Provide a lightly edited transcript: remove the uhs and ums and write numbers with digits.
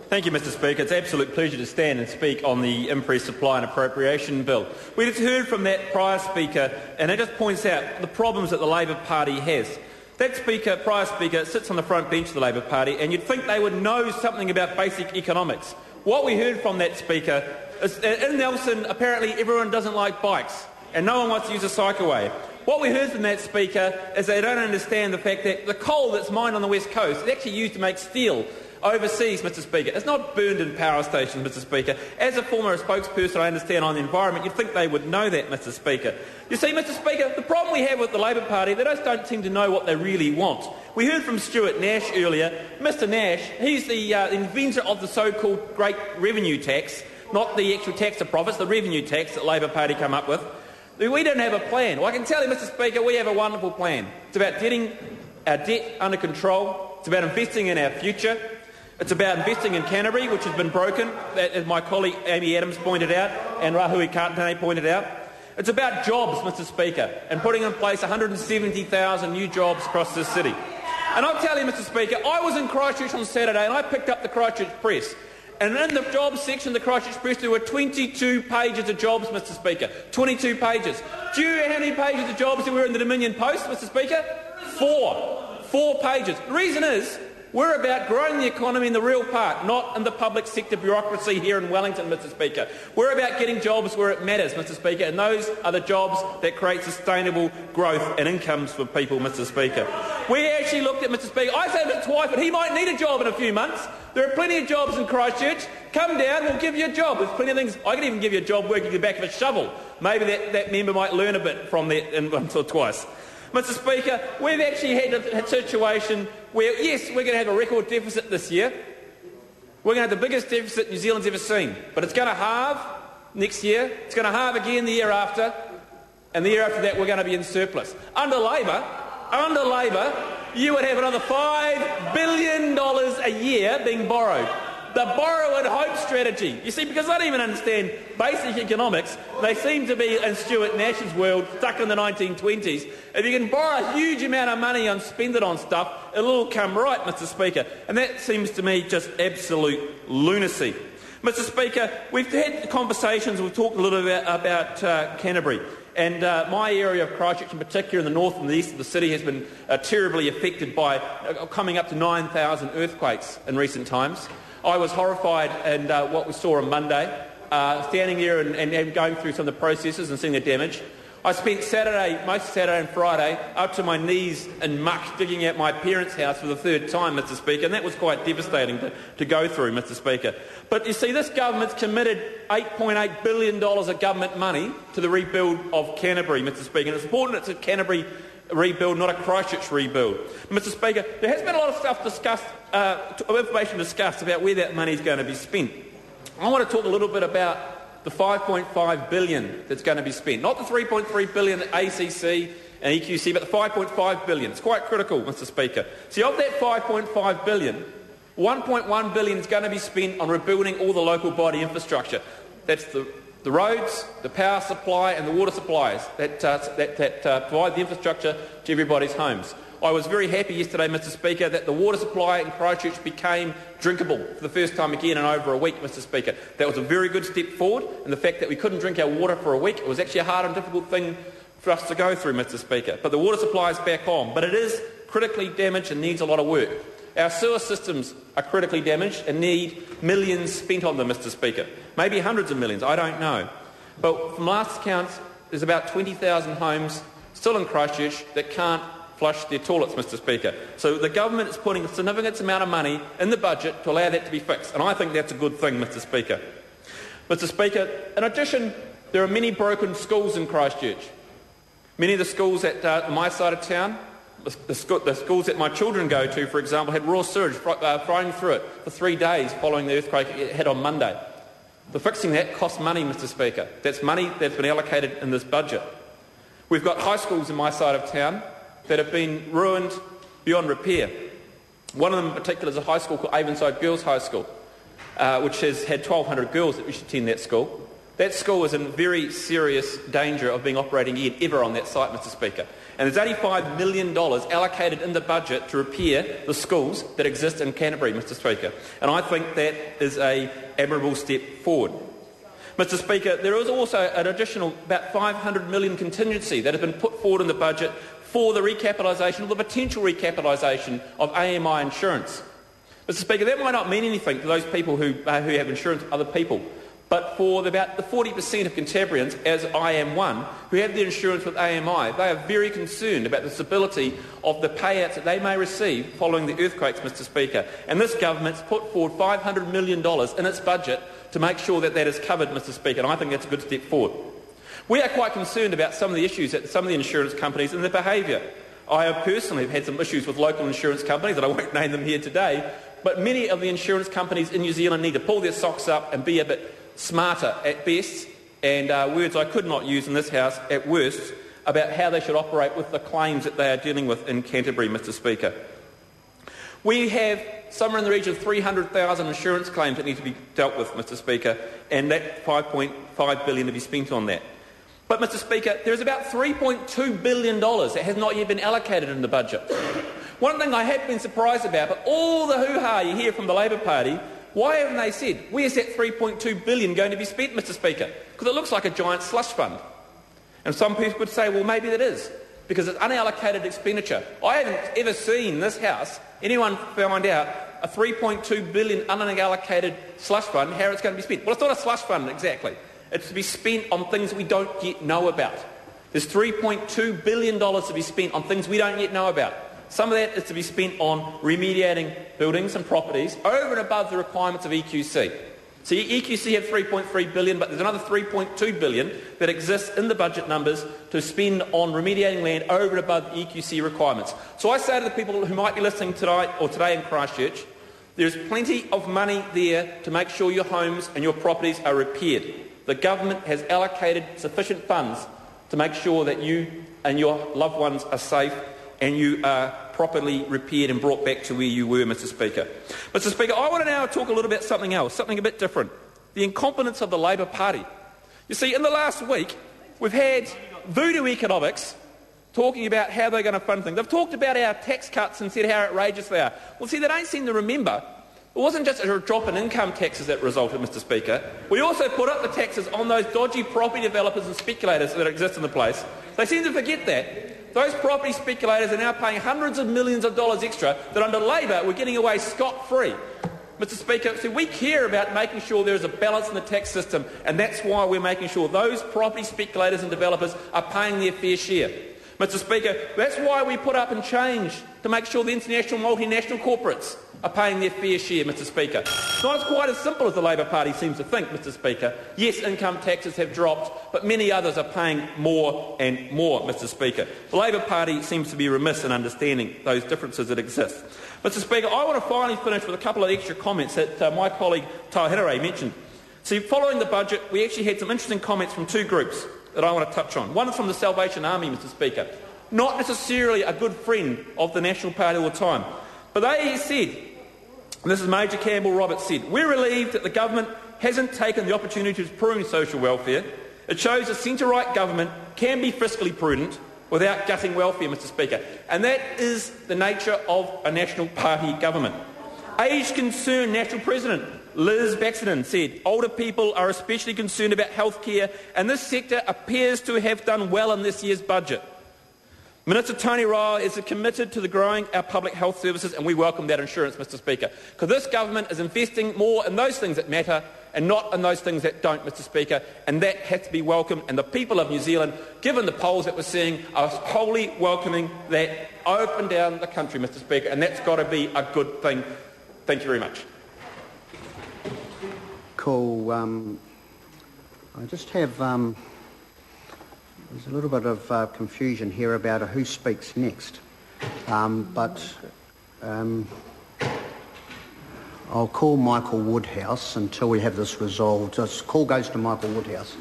Thank you, Mr Speaker. It's an absolute pleasure to stand and speak on the Imprest Supply and Appropriation Bill. We just heard from that prior speaker, and it just points out the problems that the Labor Party has. That prior speaker sits on the front bench of the Labor Party, and you'd think they would know something about basic economics. What we heard from that speaker is that in Nelson, apparently everyone doesn't like bikes, and no one wants to use a cycleway. What we heard from that speaker is they don't understand the fact that the coal that's mined on the West Coast is actually used to make steel overseas, Mr Speaker. It's not burned in power stations, Mr Speaker. As a former spokesperson, I understand on the environment, you'd think they would know that, Mr Speaker. You see, Mr Speaker, the problem we have with the Labor Party, they just don't seem to know what they really want. We heard from Stuart Nash earlier. Mr Nash, he's the inventor of the so-called Great Revenue Tax, not the actual tax of profits, the revenue tax that Labor Party come up with. We don't have a plan. Well, I can tell you, Mr Speaker, we have a wonderful plan. It's about getting our debt under control. It's about investing in our future. It's about investing in Canterbury, which has been broken, as my colleague Amy Adams pointed out and Rahui Kartane pointed out. It's about jobs, Mr Speaker, and putting in place 170,000 new jobs across this city. And I'll tell you, Mr Speaker, I was in Christchurch on Saturday and I picked up the Christchurch Press. And in the jobs section of the Christchurch Press there were 22 pages of jobs, Mr Speaker. 22 pages. Do you know how many pages of jobs there were in the Dominion Post, Mr Speaker? 4. 4 pages. The reason is, we're about growing the economy in the real part, not in the public sector bureaucracy here in Wellington, Mr Speaker. We're about getting jobs where it matters, Mr Speaker, and those are the jobs that create sustainable growth and incomes for people, Mr Speaker. We actually looked at, Mr Speaker, I said to Twyford, he might need a job in a few months. There are plenty of jobs in Christchurch. Come down, we'll give you a job. There's plenty of things. I can even give you a job working in the back of a shovel. Maybe that member might learn a bit from that once or twice. Mr Speaker, we've actually had a situation where, yes, we're going to have a record deficit this year. We're going to have the biggest deficit New Zealand's ever seen. But it's going to halve next year. It's going to halve again the year after. And the year after that, we're going to be in surplus. Under Labor, you would have another $5 billion a year being borrowed. The borrow and hope strategy. You see, because they don't even understand basic economics, they seem to be, in Stuart Nash's world, stuck in the 1920s. If you can borrow a huge amount of money and spend it on stuff, it'll all come right, Mr Speaker. And that seems to me just absolute lunacy. Mr Speaker, we've had conversations, we've talked a little bit about Canterbury. And my area of Christchurch in particular, in the north and the east of the city, has been terribly affected by coming up to 9,000 earthquakes in recent times. I was horrified in what we saw on Monday, standing there and going through some of the processes and seeing the damage. I spent most of Saturday and Friday, up to my knees in muck, digging out my parents' house for the third time, Mr Speaker, and that was quite devastating to go through, Mr Speaker. But you see, this government's committed $8.8 billion of government money to the rebuild of Canterbury, Mr Speaker, and it's important it's a Canterbury rebuild, not a Christchurch rebuild. Mr Speaker, there has been a lot of stuff discussed, information discussed about where that money is going to be spent. I want to talk a little bit about the $5.5 billion that's going to be spent. Not the $3.3 billion at ACC and EQC, but the $5.5 billion. It's quite critical, Mr Speaker. See, of that $5.5 billion, $1.1 billion is going to be spent on rebuilding all the local body infrastructure. That's the roads, the power supply and the water supplies that provide the infrastructure to everybody's homes. I was very happy yesterday, Mr Speaker, that the water supply in Christchurch became drinkable for the first time again in over a week, Mr Speaker. That was a very good step forward, and the fact that we couldn't drink our water for a week, it was actually a hard and difficult thing for us to go through, Mr Speaker. But the water supply is back on, but it is critically damaged and needs a lot of work. Our sewer systems are critically damaged and need millions spent on them, Mr Speaker. Maybe hundreds of millions, I don't know. But from last accounts, there's about 20,000 homes still in Christchurch that can't flush their toilets, Mr Speaker. So the government is putting a significant amount of money in the budget to allow that to be fixed. And I think that's a good thing, Mr Speaker. Mr Speaker, in addition, there are many broken schools in Christchurch. Many of the schools at my side of town, the schools that my children go to, for example, had raw sewage flowing through it for 3 days following the earthquake it had on Monday. The fixing that costs money, Mr Speaker. That's money that's been allocated in this budget. We've got high schools in my side of town that have been ruined beyond repair. One of them in particular is a high school called Avonside Girls High School, which has had 1,200 girls that used to attend that school. That school is in very serious danger of being operating again ever on that site, Mr Speaker. And there's $85 million allocated in the budget to repair the schools that exist in Canterbury, Mr Speaker. And I think that is an admirable step forward. Mr Speaker, there is also an additional about $500 million contingency that has been put forward in the budget for the recapitalisation or the potential recapitalisation of AMI insurance. Mr Speaker, that might not mean anything to those people who have insurance with other people, but for about the 40% of Cantabrians, as I am one, who have their insurance with AMI, they are very concerned about the stability of the payouts that they may receive following the earthquakes, Mr Speaker. And this government's put forward $500 million in its budget to make sure that that is covered, Mr Speaker, and I think that's a good step forward. We are quite concerned about some of the issues at some of the insurance companies and their behaviour. I personally have had some issues with local insurance companies, and I won't name them here today, but many of the insurance companies in New Zealand need to pull their socks up and be a bit smarter at best, and words I could not use in this House at worst, about how they should operate with the claims that they are dealing with in Canterbury, Mr Speaker. We have somewhere in the region of 300,000 insurance claims that need to be dealt with, Mr Speaker, and that $5.5 billion to be spent on that. But, Mr Speaker, there is about $3.2 billion that has not yet been allocated in the budget. One thing I have been surprised about, but all the hoo-ha you hear from the Labour Party, why haven't they said, where's that $3.2 billion going to be spent, Mr Speaker? Because it looks like a giant slush fund. And some people would say, well, maybe that is, because it's unallocated expenditure. I haven't ever seen this House anyone find out a $3.2 billion unallocated slush fund, how it's going to be spent. Well, it's not a slush fund exactly. It's to be spent on things we don't yet know about. There's $3.2 billion to be spent on things we don't yet know about. Some of that is to be spent on remediating buildings and properties over and above the requirements of EQC. So EQC had $3.3 billion, but there's another $3.2 billion that exists in the budget numbers to spend on remediating land over and above EQC requirements. So I say to the people who might be listening tonight or today in Christchurch, there's plenty of money there to make sure your homes and your properties are repaired. The government has allocated sufficient funds to make sure that you and your loved ones are safe and you are properly repaired and brought back to where you were, Mr Speaker. Mr Speaker, I want to now talk a little bit about something else, something a bit different. The incompetence of the Labour Party. You see, in the last week, we've had voodoo economics talking about how they're going to fund things. They've talked about our tax cuts and said how outrageous they are. Well, see, they don't seem to remember it wasn't just a drop in income taxes that resulted, Mr Speaker. We also put up the taxes on those dodgy property developers and speculators that exist in the place. They seem to forget that. Those property speculators are now paying hundreds of millions of dollars extra that under Labor we're getting away scot-free. Mr Speaker, so we care about making sure there is a balance in the tax system, and that's why we're making sure those property speculators and developers are paying their fair share. Mr Speaker, that's why we put up and changed to make sure the international multinational corporates are paying their fair share, Mr Speaker. It's not quite as simple as the Labour Party seems to think, Mr Speaker. Yes, income taxes have dropped, but many others are paying more and more, Mr Speaker. The Labour Party seems to be remiss in understanding those differences that exist. Mr Speaker, I want to finally finish with a couple of extra comments that my colleague Tauhenere mentioned. See, following the budget, we actually had some interesting comments from two groups that I want to touch on. One is from the Salvation Army, Mr Speaker. Not necessarily a good friend of the National Party all the time. But they said, and this is Major Campbell Roberts said, we're relieved that the government hasn't taken the opportunity to prune social welfare. It shows a centre-right government can be fiscally prudent without gutting welfare, Mr Speaker. And that is the nature of a National Party government. Age-concerned National President Liz Baxenden said, older people are especially concerned about health care, and this sector appears to have done well in this year's budget. Minister Tony Ryle is committed to growing our public health services, and we welcome that assurance, Mr Speaker, because this government is investing more in those things that matter and not in those things that don't, Mr Speaker, and that has to be welcomed. And the people of New Zealand, given the polls that we're seeing, are wholly welcoming that up and down the country, Mr Speaker, and that's got to be a good thing. Thank you very much. Cool. I just have... There's a little bit of confusion here about who speaks next, but I'll call Michael Woodhouse until we have this resolved. This call goes to Michael Woodhouse.